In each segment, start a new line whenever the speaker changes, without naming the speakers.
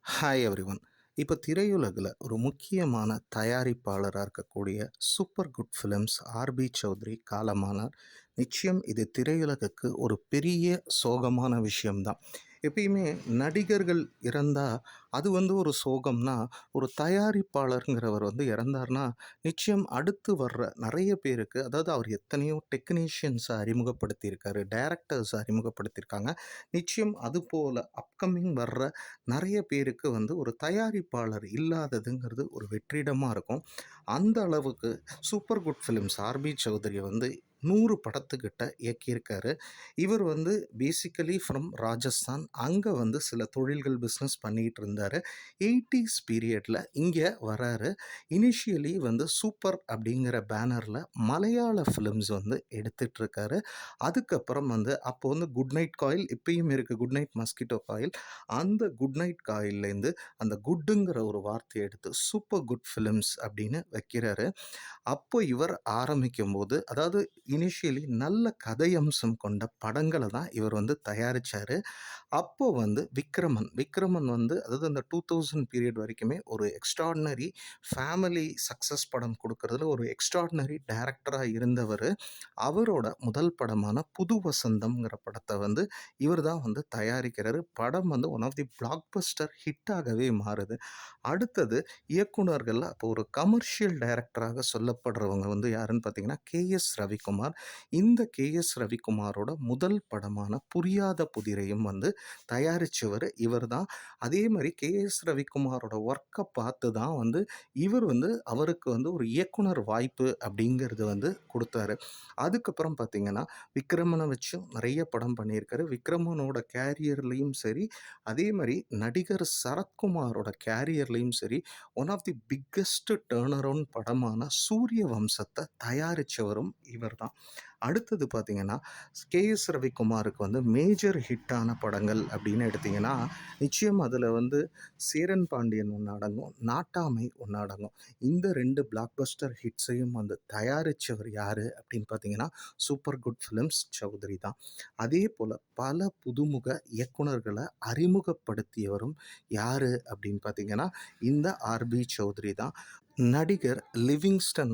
Hi everyone. இப்போ திரையுலகில் ஒரு முக்கியமான தயாரிப்பாளராக இருக்கக்கூடிய Super Good Films RB Choudhary காலமானார். நிச்சயம் இது திரையுலகுக்கு ஒரு பெரிய சோகமான விஷயம்தான். எப்பயுமே நடிகர்கள் இறந்தால் அது ஒரு சோகம்னா, ஒரு தயாரிப்பாளருங்கிறவர் இறந்தார்னா நிச்சயம் அடுத்து வர்ற நிறைய பேருக்கு, அதாவது அவர் எத்தனையோ டெக்னீஷியன்ஸை அறிமுகப்படுத்தியிருக்காரு, டைரக்டர்ஸ் அறிமுகப்படுத்தியிருக்காங்க. நிச்சயம் அதுபோல் அப்கமிங் வர்ற நிறைய பேருக்கு ஒரு தயாரிப்பாளர் இல்லாததுங்கிறது ஒரு வெற்றிடமாக இருக்கும். அந்த அளவுக்கு Super Good Films RB Choudhary 100 படத்துக்கிட்ட இயக்கியிருக்காரு. இவர் பேசிக்கலி ஃப்ரம் ராஜஸ்தான். அங்கே சில தொழில்கள் பிஸ்னஸ் பண்ணிகிட்டு இருந்தார். 80s பீரியடில் இங்கே வராரு. இனிஷியலி சூப்பர் அப்படிங்கிற பேனரில் மலையாள ஃபிலிம்ஸ் எடுத்துகிட்ருக்காரு. அதுக்கப்புறம் அப்போ குட் நைட் காயில் இப்பயும் இருக்குது, குட் நைட் மஸ்கிட்டோ காயில். அந்த குட் நைட் காயில்லேருந்து அந்த குட்டுங்கிற ஒரு வார்த்தையை எடுத்து சூப்பர் குட் ஃபிலிம்ஸ் அப்படின்னு வைக்கிறாரு. அப்போ இவர் ஆரம்பிக்கும்போது, அதாவது இனிஷியலி நல்ல கதையம்சம் கொண்ட படங்களை தான் இவர் தயாரித்தார். அப்போ விக்ரமன் விக்ரமன் அதாவது அந்த 2000 பீரியட் வரைக்குமே ஒரு எக்ஸ்ட்ராடினரி ஃபேமிலி சக்ஸஸ் படம் கொடுக்கறதுல ஒரு எக்ஸ்ட்ராடினரி டைரக்டராக இருந்தவர். அவரோட முதல் படமான புது வசந்தம்ங்கிற படத்தை இவர் தான் தயாரிக்கிறாரு. படம் one of the blockbuster ஹிட்டாகவே மாறுது. அடுத்தது இயக்குனர்கள் அப்போ ஒரு கமர்ஷியல் டைரக்டராக சொல்லப்படுறவங்க யாருன்னு பார்த்தீங்கன்னா கேஎஸ் ரவிக்குமார். இந்த கேஎஸ் ரவிக்குமாரோட முதல் படமான புரியாத புதிரையும் தயாரித்தவர் இவர் தான். அதே மாதிரி கேஎஸ் ரவிக்குமாரோட ஒர்க்கை பார்த்து தான் இவர் அவருக்கு ஒரு இயக்குனர் வாய்ப்பு அப்படிங்கிறது கொடுத்தாரு. அதுக்கப்புறம் பார்த்தீங்கன்னா விக்ரமனை வச்சும் நிறைய படம் பண்ணியிருக்காரு. விக்ரமனோட கேரியர்லேயும் சரி, அதே மாதிரி நடிகர் சரத்குமாரோட கேரியர்லேயும் சரி, one of the biggest turn around படமான சூரிய வம்சத்தை தயாரித்தவரும் இவர் தான். அடுத்தது பார்த்தீங்கன்னா கேஎஸ் ரவிக்குமாருக்கு மேஜர் ஹிட்டான படங்கள் அப்படின்னு எடுத்திங்கன்னா நிச்சயம் அதில் சேரன் பாண்டியன் ஒன்று அடங்கும், நாட்டாமை ஒன்று அடங்கும். இந்த 2 பிளாக் பஸ்டர் ஹிட்ஸையும் தயாரித்தவர் யார் அப்படின்னு பார்த்தீங்கன்னா சூப்பர் குட் ஃபிலிம்ஸ் சௌத்ரி தான். அதே போல் பல புதுமுக இயக்குனர்களை அறிமுகப்படுத்தியவரும் யார் அப்படின்னு பார்த்தீங்கன்னா இந்த ஆர்பி சௌத்ரி தான். நடிகர் லிவிங்ஸ்டன்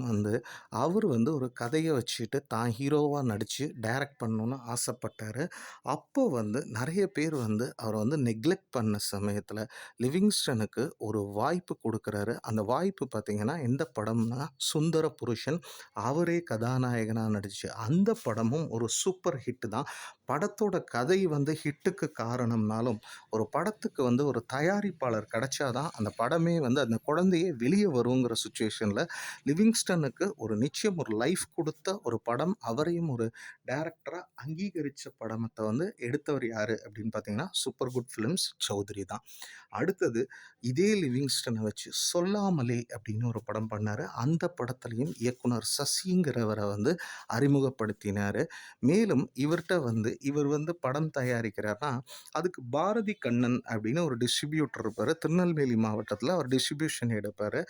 அவர் ஒரு கதையை வச்சுட்டு தான் ஹீரோவாக நடித்து டைரக்ட் பண்ணணுன்னு ஆசைப்பட்டார். அப்போ நிறைய பேர் அவரை நெக்லெக்ட் பண்ண சமயத்தில் லிவிங்ஸ்டனுக்கு ஒரு வாய்ப்பு கொடுக்குறாரு. அந்த வாய்ப்பு பார்த்திங்கன்னா எந்த படம்னா சுந்தர புருஷன். அவரே கதாநாயகனாக நடிச்சு அந்த படமும் ஒரு சூப்பர் ஹிட் தான். படத்தோட கதை ஹிட்டுக்கு காரணம்னாலும் ஒரு படத்துக்கு ஒரு தயாரிப்பாளர் கிடைச்சாதான் அந்த படமே அந்த குழந்தையே வெளியே வருங்கிற சுச்சுவேஷனில் லிவிங்ஸ்டனுக்கு ஒரு நிச்சயம் ஒரு லைஃப் கொடுத்த ஒரு படம், அவரையும் ஒரு டைரக்டராக அங்கீகரித்த படத்தை எடுத்தவர் யார் அப்படின்னு பார்த்தீங்கன்னா சூப்பர் குட் ஃபிலிம்ஸ் சௌத்ரி தான். அடுத்தது இதே லிவிங்ஸ்டனை வச்சு சொல்லாமலே அப்படின்னு ஒரு படம் பண்ணார். அந்த படத்துலையும் இயக்குனர் சசிங்கிறவரை அறிமுகப்படுத்தினார். மேலும் இவர்கிட்ட இவர் படம் தயாரிக்கிறார்னா அதுக்கு பாரதி கண்ணன் அப்படின்னு ஒரு டிஸ்ட்ரிபியூட்டர் இருப்பார். திருநெல்வேலி மாவட்டத்தில் அவர் டிஸ்ட்ரிபியூஷன் எடுப்பார்.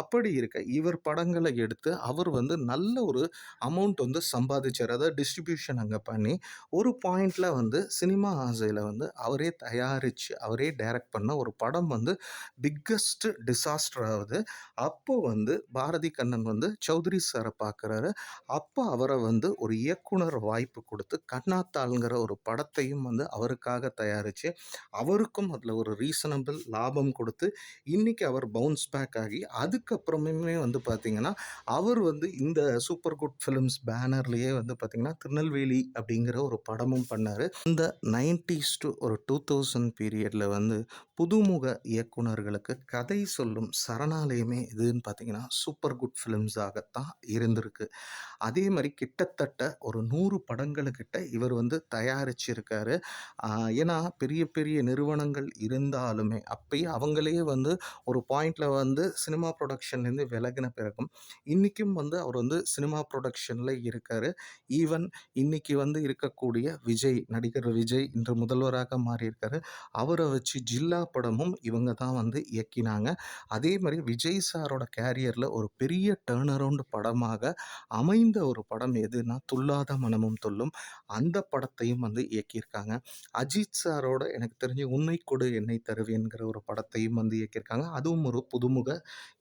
அப்படி இருக்க இவர் படங்களை எடுத்து அவர் நல்ல ஒரு அமௌண்ட் சம்பாதிச்சார். அதாவது டிஸ்ட்ரிபியூஷன் அங்கே பண்ணி ஒரு பாயிண்டில் சினிமா ஆசையில் அவரே தயாரித்து அவரே டைரக்ட் பண்ண ஒரு படம் பிக்கஸ்ட் டிசாஸ்டர் ஆகுது. அப்போ பாரதி கண்ணன் சௌத்ரி சாரை பார்க்குறாரு. அப்போ அவரை ஒரு இயக்குனர் வாய்ப்பு கொடுத்து கண்ணாத்தாள்ங்கிற ஒரு படத்தையும் அவருக்காக தயாரித்து அவருக்கும் அதில் ஒரு ரீசனபிள் லாபம் கொடுத்து இன்றைக்கி அவர் பவுன்ஸ் பேக் ஆகி அதுக்கப்புறமே பார்த்திங்கன்னா அவர் இந்த சூப்பர் குட் ஃபிலிம்ஸ் பேனர்லேயே பார்த்திங்கன்னா திருநெல்வேலி அப்படிங்கிற ஒரு படமும் பண்ணார். இந்த 90s டு ஒரு 2000 பீரியடில் புதுமுக இயக்குனர்களுக்கு கதை சொல்லும் சரணாலயமே இதுன்னு பார்த்திங்கன்னா சூப்பர் குட் ஃபிலிம்ஸாகத்தான் இருந்திருக்கு. அதே மாதிரி கிட்டத்தட்ட ஒரு 100 படங்களுக்கிட்ட இவர் தயாரிச்சிருக்காரு. ஏன்னா பெரிய பெரிய நிறுவனங்கள் இருந்தாலுமே அப்பயே அவங்களே ஒரு பாயிண்டில் சினிமா ப்ரொடக்ஷன் புரொடக்ஷன்லேருந்து விலகின பிறகும், இன்னைக்கும் வந்து அவர் வந்து சினிமா புரொடக்ஷன்ல இருக்காரு. ஈவன் இன்னைக்கு வந்து இருக்கக்கூடிய விஜய், நடிகர் விஜய் இன்று முதல்வராக மாறியிருக்காரு. அவர வச்சு ஜில்லா படமும் இவங்க தான் வந்து இயக்கினாங்க. அதே மாரி விஜய் சாரோட கேரியர்ல ஒரு பெரிய டர்ன் அரவுண்ட் படமாக அமைந்த ஒரு படம் எதுன்னா, துள்ளாத மனமும் துள்ளும். அந்த படத்தையும் வந்து இயக்கியிருக்காங்க. அஜித் சாரோட எனக்கு தெரிஞ்சு "உன்னை கொடு என்னை தருவேன்ங்கிற" ஒரு படத்தையும் வந்து இயக்கியிருக்காங்க. அதுவும் ஒரு புதுமுக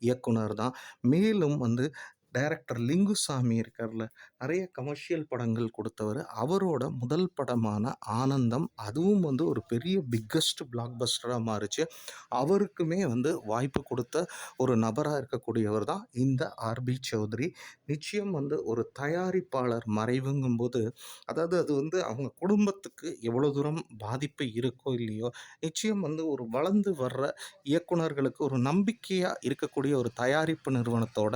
இயக்குனர் தான். மேலும் வந்து டைரக்டர் லிங்குசாமி இருக்கார்ல, நெறைய கமர்ஷியல் படங்கள் குடுத்தவரு. அவரோட முதல் படமான ஆனந்தம், அதுவும் வந்து ஒரு பெரிய பிக்கஸ்ட் பிளாக் பஸ்டரா மாறுச்சு. அவருக்குமே வந்து வாய்ப்பு குடுத்த ஒரு நபரா இருக்கக்கூடியவர் தான் இந்த ஆர்.பி. சௌத்ரி. நிச்சயம் வந்து ஒரு தயாரிப்பாளர் மறைவுங்கும்போது, அதாவது அது வந்து அவங்க குடும்பத்துக்கு எவ்வளோ தூரம் பாதிப்பு இருக்கோ இல்லையோ, நிச்சயம் வந்து ஒரு வளர்ந்து வர்ற இயக்குனர்களுக்கு ஒரு நம்பிக்கையா இருக்கக்கூடிய ஒரு தயாரிப்பு நிறுவனத்தோட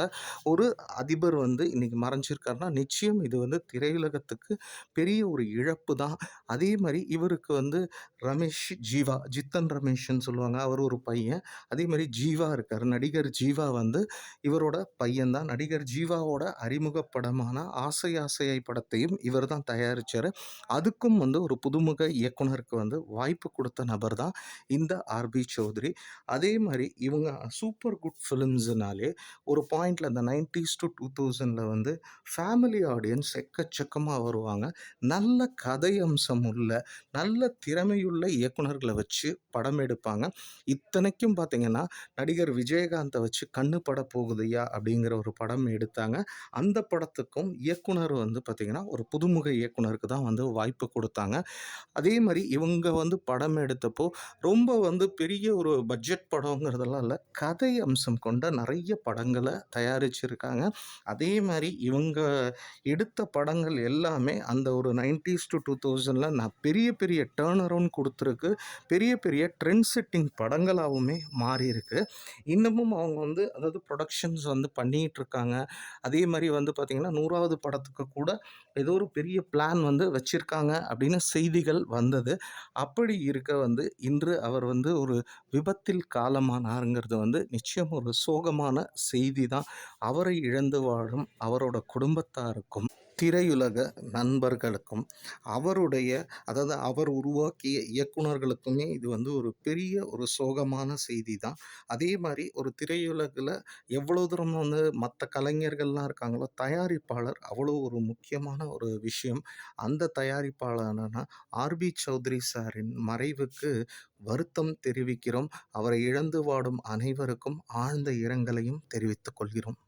ஒரு அதிபர் வந்து இன்னைக்கு மறைஞ்சிருக்காருன்னா, நிச்சயம் இது வந்து திரையுலகத்துக்கு பெரிய ஒரு இழப்பு தான். அதே மாரி இவருக்கு வந்து ரமேஷ், ஜீவா, ஜித்தன் ரமேஷ்ன்னு சொல்லுவாங்க. அவர் ஒரு பையன். அதே மாரி ஜீவா இருக்காரு. நடிகர் ஜீவா வந்து இவரோட பையன் தான். நடிகர் ஜீவாவோட அறிமுக படமான ஆசை ஆசையாய் படத்தையும் இவர் தான் தயாரிச்சாரு. அதுக்கும் வந்து ஒரு புதுமுக இயக்குனருக்கு வந்து வாய்ப்பு குடுத்த நபர் தான் இந்த ஆர்.பி. சௌத்ரி. அதே மாரி இவங்க சூப்பர் குட் ஃபிலிம்ஸ்னாலே ஒரு பாயிண்ட்ல இந்த 90ஸ் டூ 2000ல வந்து ஃபேமிலி ஆடியன்ஸ் எக்கச்சக்கமா வருவாங்க. நல்ல கதை அம்சம் உள்ள, நல்ல திறமையுள்ள இயக்குனர்கள வச்சு படம் எடுப்பாங்க. இத்தனைக்கும் பார்த்தீங்கன்னா, நடிகர் விஜயகாந்த வச்சு "கண்ணு பட போகுதையா" அப்படிங்கிற ஒரு படம் எடுத்தாங்க. அந்த படத்துக்கும் இயக்குனர் வந்து பார்த்தீங்கன்னா, ஒரு புதுமுக இயக்குனருக்கு தான் வந்து வாய்ப்பு குடுத்தாங்க. அதே மாரி இவங்க வந்து படம் எடுத்தப்போ, ரொம்ப வந்து பெரிய ஒரு பட்ஜெட் படங்கிறதெல்லாம் இல்ல. கதை அம்சம் கொண்ட நெறைய படங்கள தயாரிச்சிருக்காங்க. அதே மாரி இவங்க எடுத்த படங்கள் எல்லாமே அந்த ஒரு 90ஸ் டூ 2000ல பெரிய பெரிய டர்ன் அரவுண்ட் குடுத்துருக்கு. பெரிய பெரிய ட்ரெண்ட் செட்டிங் படங்களாவுமே மாறியிருக்கு. இன்னமும் அவங்க வந்து அதாவது புரொடக்ஷன்ஸ் வந்து பண்ணிட்டு இருக்காங்க. அதே மாரி வந்து பார்த்தீங்கன்னா, 100வது படத்துக்கு கூட ஏதோ ஒரு பெரிய பிளான் வந்து வச்சிருக்காங்க அப்படின்னு செய்திகள் வந்தது. அப்படி இருக்க வந்து இன்று அவர் வந்து ஒரு விபத்தில் காலமானாருங்கிறது வந்து நிச்சயம் ஒரு சோகமான செய்தி தான். அவரை இழந்து வாழும் அவரோட குடும்பத்தாருக்கும், திரையுலக நண்பர்களுக்கும், அவருடைய அதாவது அவர் உருவாக்கிய இயக்குனர்களுக்குமே இது வந்து ஒரு பெரிய ஒரு சோகமான செய்தி தான். அதே மாரி ஒரு திரையுலகுல எவ்வளோ தூரம் வந்து மத்த கலைஞர்கள்லாம் இருக்காங்களோ, தயாரிப்பாளர் அவ்வளோ ஒரு முக்கியமான ஒரு விஷயம். அந்த தயாரிப்பாளரான ஆர்.பி. சௌத்ரி சாரின் மறைவுக்கு வருத்தம் தெரிவிக்கிறோம். அவரை இழந்து வாடும் அனைவருக்கும் ஆழ்ந்த இரங்கலையும் தெரிவித்துக் கொள்கிறோம்.